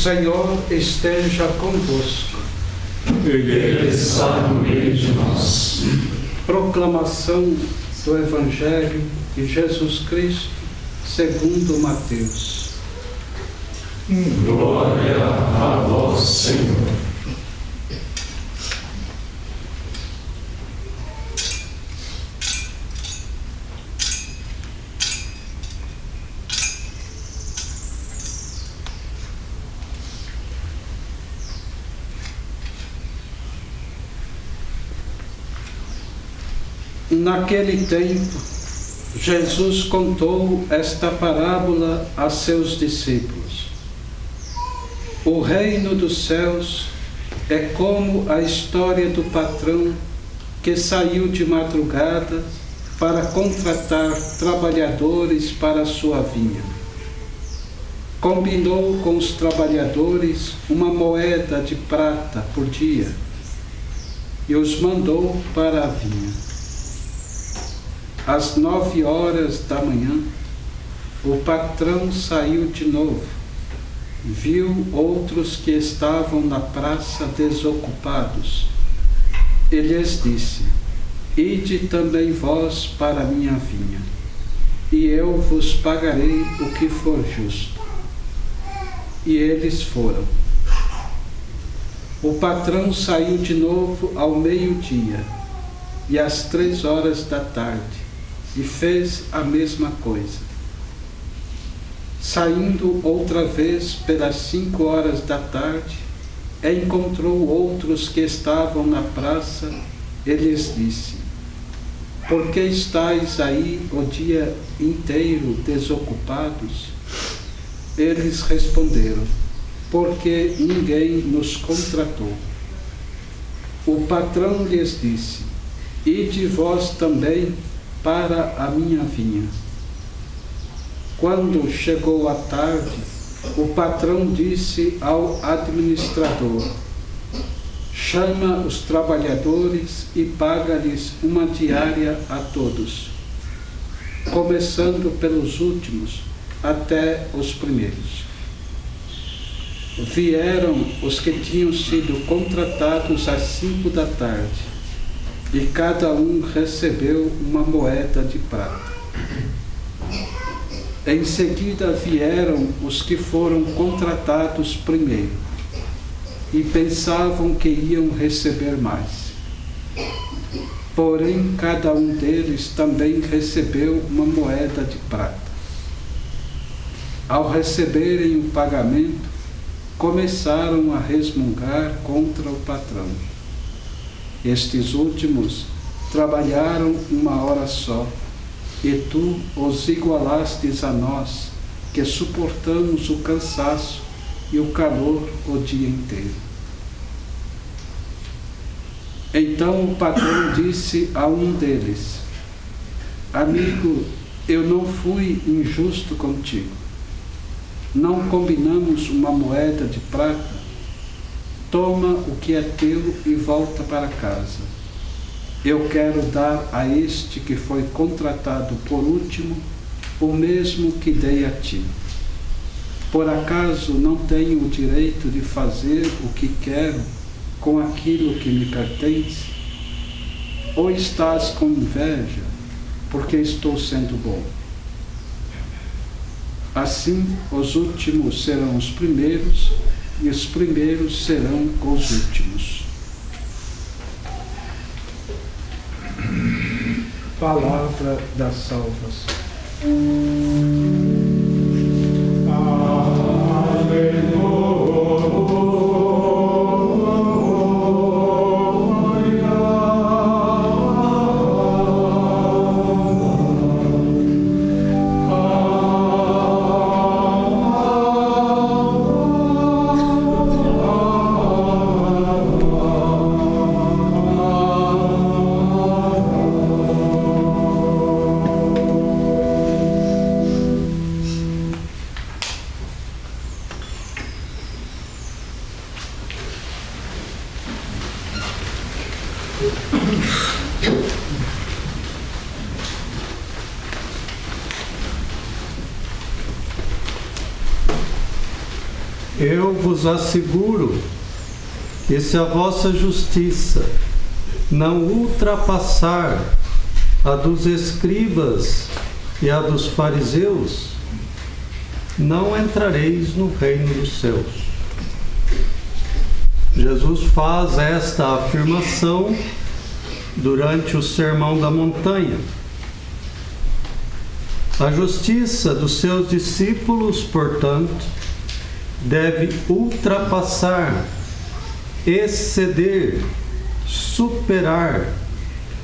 Senhor esteja convosco. Ele está no meio de nós. Proclamação do Evangelho de Jesus Cristo segundo Mateus. Glória a vós, Senhor. Naquele tempo, Jesus contou esta parábola a seus discípulos. O reino dos céus é como a história do patrão que saiu de madrugada para contratar trabalhadores para a sua vinha. Combinou com os trabalhadores uma moeda de prata por dia e os mandou para a vinha. Às 9 horas da manhã, o patrão saiu de novo, viu outros que estavam na praça desocupados, e lhes disse: Ide também vós para a minha vinha, e eu vos pagarei o que for justo. E eles foram. O patrão saiu de novo ao meio-dia e às 3 horas da tarde, e fez a mesma coisa. Saindo outra vez pelas 5 horas da tarde, encontrou outros que estavam na praça e lhes disse: Por que estáis aí o dia inteiro desocupados? Eles responderam: Porque ninguém nos contratou. O patrão lhes disse: Ide vós também para a minha vinha. Quando chegou a tarde, o patrão disse ao administrador: Chama os trabalhadores e paga-lhes uma diária a todos, começando pelos últimos até os primeiros. Vieram os que tinham sido contratados às 5 da tarde, e cada um recebeu uma moeda de prata. Em seguida vieram os que foram contratados primeiro, e pensavam que iam receber mais. Porém, cada um deles também recebeu uma moeda de prata. Ao receberem o pagamento, começaram a resmungar contra o patrão. Estes últimos trabalharam 1 hora só, e tu os igualastes a nós, que suportamos o cansaço e o calor o dia inteiro. Então o patrão disse a um deles: Amigo, eu não fui injusto contigo. Não combinamos uma moeda de prata? Toma o que é teu e volta para casa. Eu quero dar a este que foi contratado por último o mesmo que dei a ti. Por acaso não tenho o direito de fazer o que quero com aquilo que me pertence? Ou estás com inveja porque estou sendo bom? Assim, os últimos serão os primeiros, e os primeiros serão os últimos. Palavra da salvação. Eu vos asseguro que se a vossa justiça não ultrapassar a dos escribas e a dos fariseus, não entrareis no reino dos céus. Jesus faz esta afirmação durante o Sermão da Montanha. A justiça dos seus discípulos, portanto, deve ultrapassar, exceder, superar,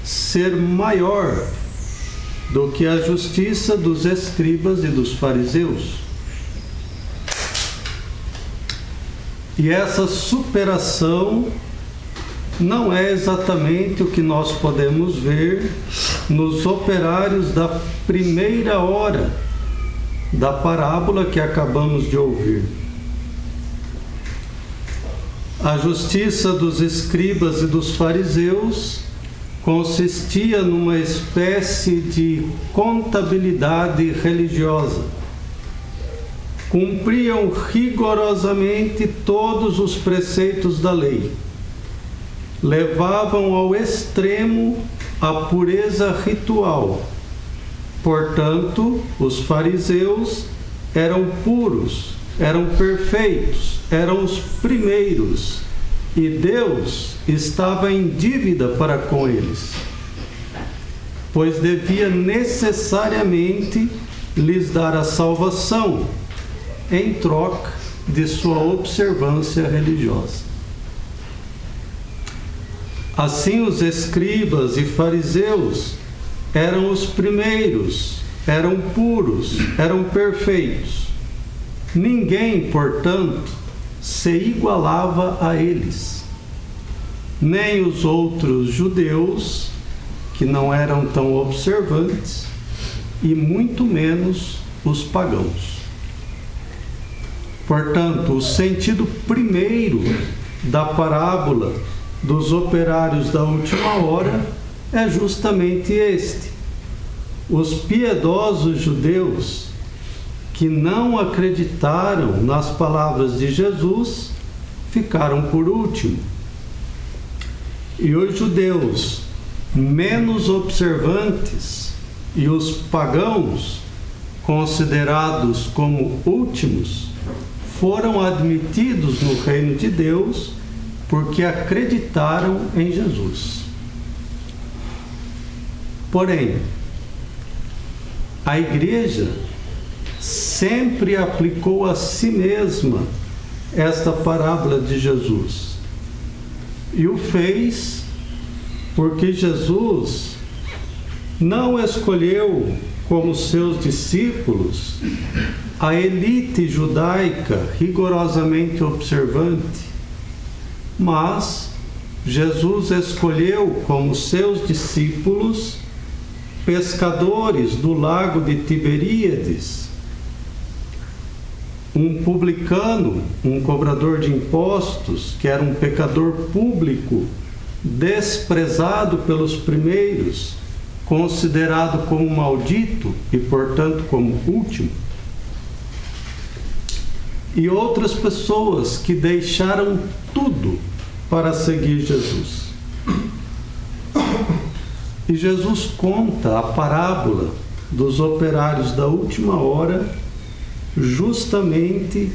ser maior do que a justiça dos escribas e dos fariseus. E essa superação não é exatamente o que nós podemos ver nos operários da primeira hora da parábola que acabamos de ouvir. A justiça dos escribas e dos fariseus consistia numa espécie de contabilidade religiosa. Cumpriam rigorosamente todos os preceitos da lei. Levavam ao extremo a pureza ritual. Portanto, os fariseus eram puros, eram perfeitos, eram os primeiros, e Deus estava em dívida para com eles, pois devia necessariamente lhes dar a salvação em troca de sua observância religiosa. Assim, os escribas e fariseus eram os primeiros, eram puros, eram perfeitos. Ninguém, portanto, se igualava a eles, nem os outros judeus, que não eram tão observantes, e muito menos os pagãos. Portanto, o sentido primeiro da parábola dos operários da última hora é justamente este. Os piedosos judeus que não acreditaram nas palavras de Jesus ficaram por último. E os judeus menos observantes e os pagãos, considerados como últimos, foram admitidos no reino de Deus porque acreditaram em Jesus. Porém, a igreja sempre aplicou a si mesma esta parábola de Jesus, e o fez porque Jesus não escolheu como seus discípulos a elite judaica rigorosamente observante, mas Jesus escolheu como seus discípulos pescadores do lago de Tiberíades, um publicano, um cobrador de impostos, que era um pecador público, desprezado pelos primeiros, considerado como maldito e, portanto, como último. E outras pessoas que deixaram tudo para seguir Jesus. E Jesus conta a parábola dos operários da última hora justamente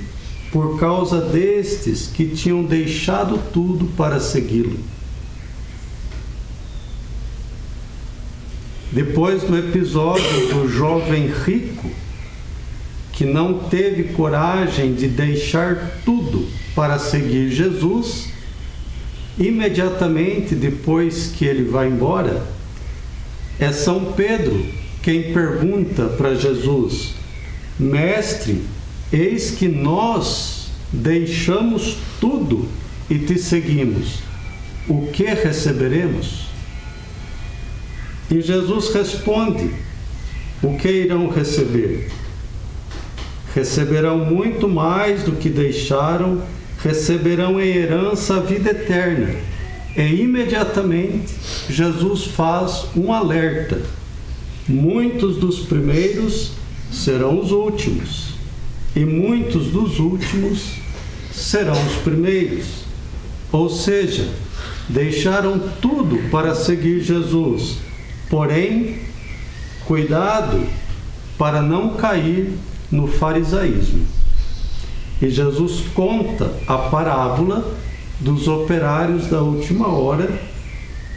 por causa destes que tinham deixado tudo para segui-lo. Depois do episódio do jovem rico, que não teve coragem de deixar tudo para seguir Jesus, imediatamente depois que ele vai embora, é São Pedro quem pergunta para Jesus: Mestre, eis que nós deixamos tudo e te seguimos. O que receberemos? E Jesus responde: o que irão receber? Receberão muito mais do que deixaram, receberão em herança a vida eterna. E imediatamente Jesus faz um alerta: muitos dos primeiros serão os últimos, e muitos dos últimos serão os primeiros. Ou seja, deixaram tudo para seguir Jesus. Porém, cuidado para não cair no farisaísmo. E Jesus conta a parábola dos operários da última hora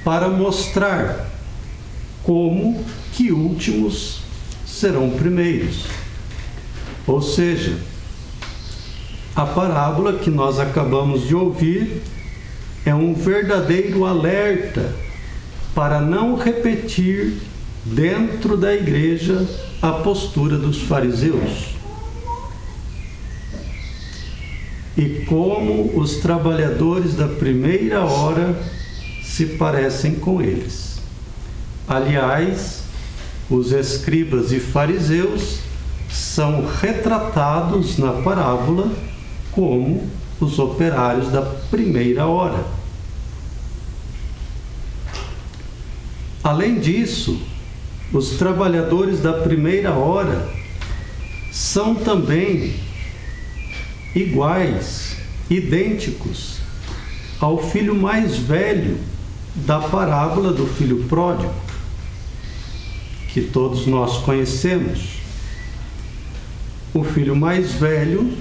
para mostrar como que últimos serão primeiros. Ou seja, a parábola que nós acabamos de ouvir é um verdadeiro alerta para não repetir dentro da igreja a postura dos fariseus. E como os trabalhadores da primeira hora se parecem com eles. Aliás, os escribas e fariseus são retratados na parábola como os operários da primeira hora. Além disso, os trabalhadores da primeira hora são também iguais, idênticos ao filho mais velho da parábola do filho pródigo, que todos nós conhecemos. O filho mais velho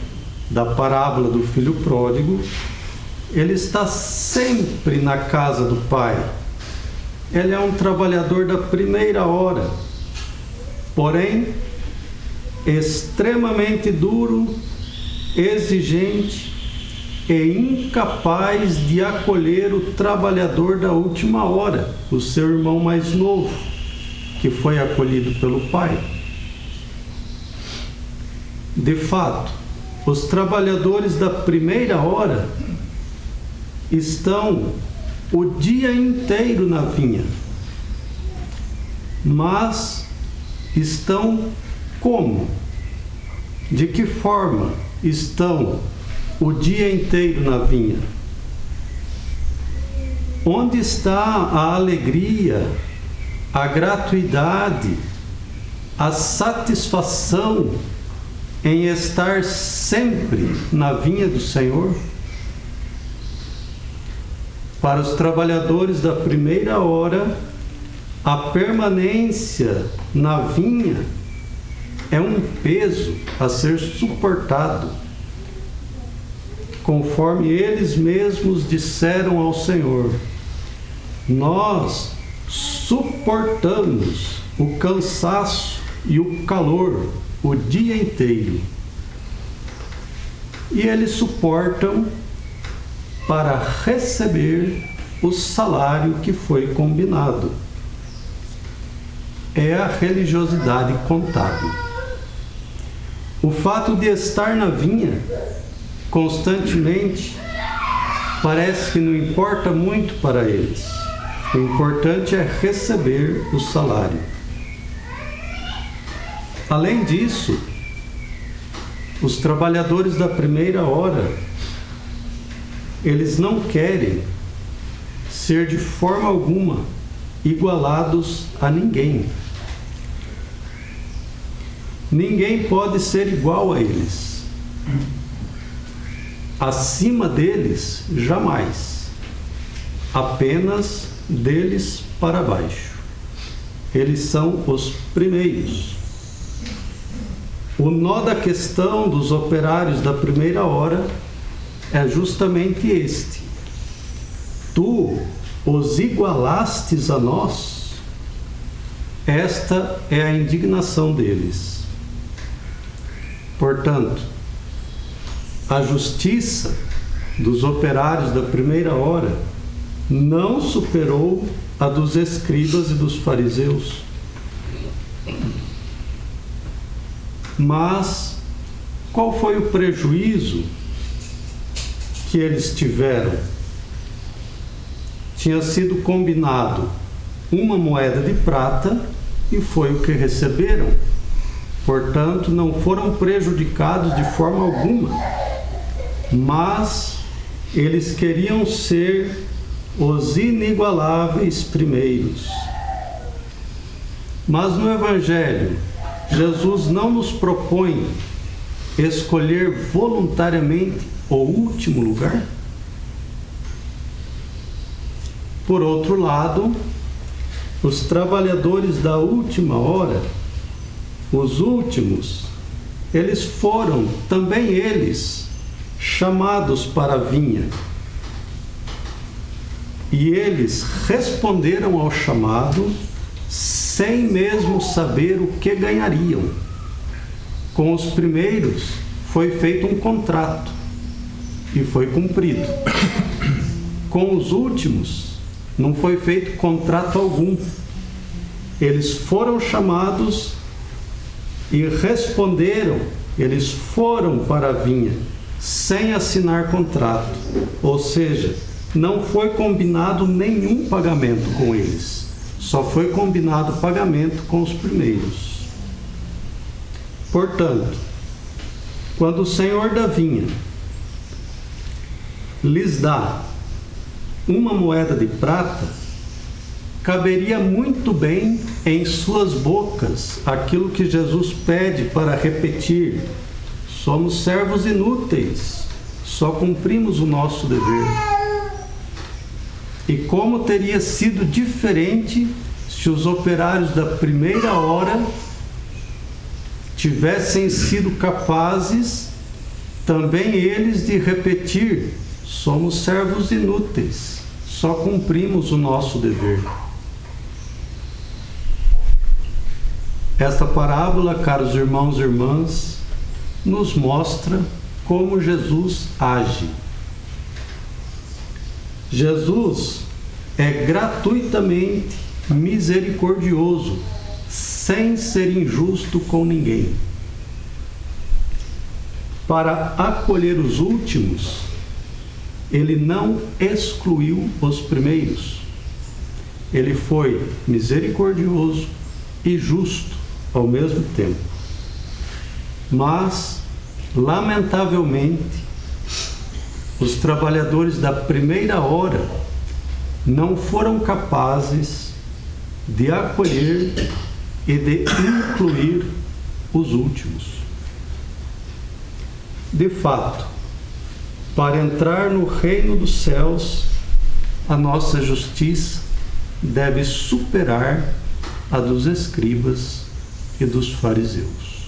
da parábola do filho pródigo, ele está sempre na casa do pai. Ele é um trabalhador da primeira hora, porém extremamente duro, exigente e incapaz de acolher o trabalhador da última hora, o seu irmão mais novo, que foi acolhido pelo pai. De fato, os trabalhadores da primeira hora estão o dia inteiro na vinha, mas estão como? De que forma estão o dia inteiro na vinha? Onde está a alegria, a gratuidade, a satisfação em estar sempre na vinha do Senhor? Para os trabalhadores da primeira hora, a permanência na vinha é um peso a ser suportado, conforme eles mesmos disseram ao Senhor: nós suportamos o cansaço e o calor o dia inteiro. E eles suportam para receber o salário que foi combinado. É a religiosidade contábil. O fato de estar na vinha constantemente parece que não importa muito para eles. O importante é receber o salário. Além disso, os trabalhadores da primeira hora, eles não querem ser de forma alguma igualados a ninguém. Ninguém pode ser igual a eles. Acima deles, jamais. Apenas deles para baixo. Eles são os primeiros. O nó da questão dos operários da primeira hora é justamente este: tu os igualastes a nós? Esta é a indignação deles. Portanto, a justiça dos operários da primeira hora não superou a dos escribas e dos fariseus. Mas qual foi o prejuízo que eles tiveram? Tinha sido combinado uma moeda de prata e foi o que receberam. Portanto, não foram prejudicados de forma alguma, mas eles queriam ser os inigualáveis primeiros. Mas no Evangelho, Jesus não nos propõe escolher voluntariamente o último lugar? Por outro lado, os trabalhadores da última hora, os últimos, eles foram também eles chamados para a vinha. E eles responderam ao chamado sem mesmo saber o que ganhariam. Com os primeiros foi feito um contrato e foi cumprido. Com os últimos não foi feito contrato algum. Eles foram chamados e responderam, eles foram para a vinha sem assinar contrato, ou seja, não foi combinado nenhum pagamento com eles, só foi combinado pagamento com os primeiros. Portanto, quando o Senhor da vinha lhes dá uma moeda de prata, caberia muito bem em suas bocas aquilo que Jesus pede para repetir: somos servos inúteis, só cumprimos o nosso dever. E como teria sido diferente se os operários da primeira hora tivessem sido capazes também eles de repetir: somos servos inúteis, só cumprimos o nosso dever. Esta parábola, caros irmãos e irmãs, nos mostra como Jesus age. Jesus é gratuitamente misericordioso, sem ser injusto com ninguém. Para acolher os últimos, ele não excluiu os primeiros. Ele foi misericordioso e justo ao mesmo tempo. Mas, lamentavelmente, os trabalhadores da primeira hora não foram capazes de acolher e de incluir os últimos. De fato, para entrar no reino dos céus, a nossa justiça deve superar a dos escribas e dos fariseus.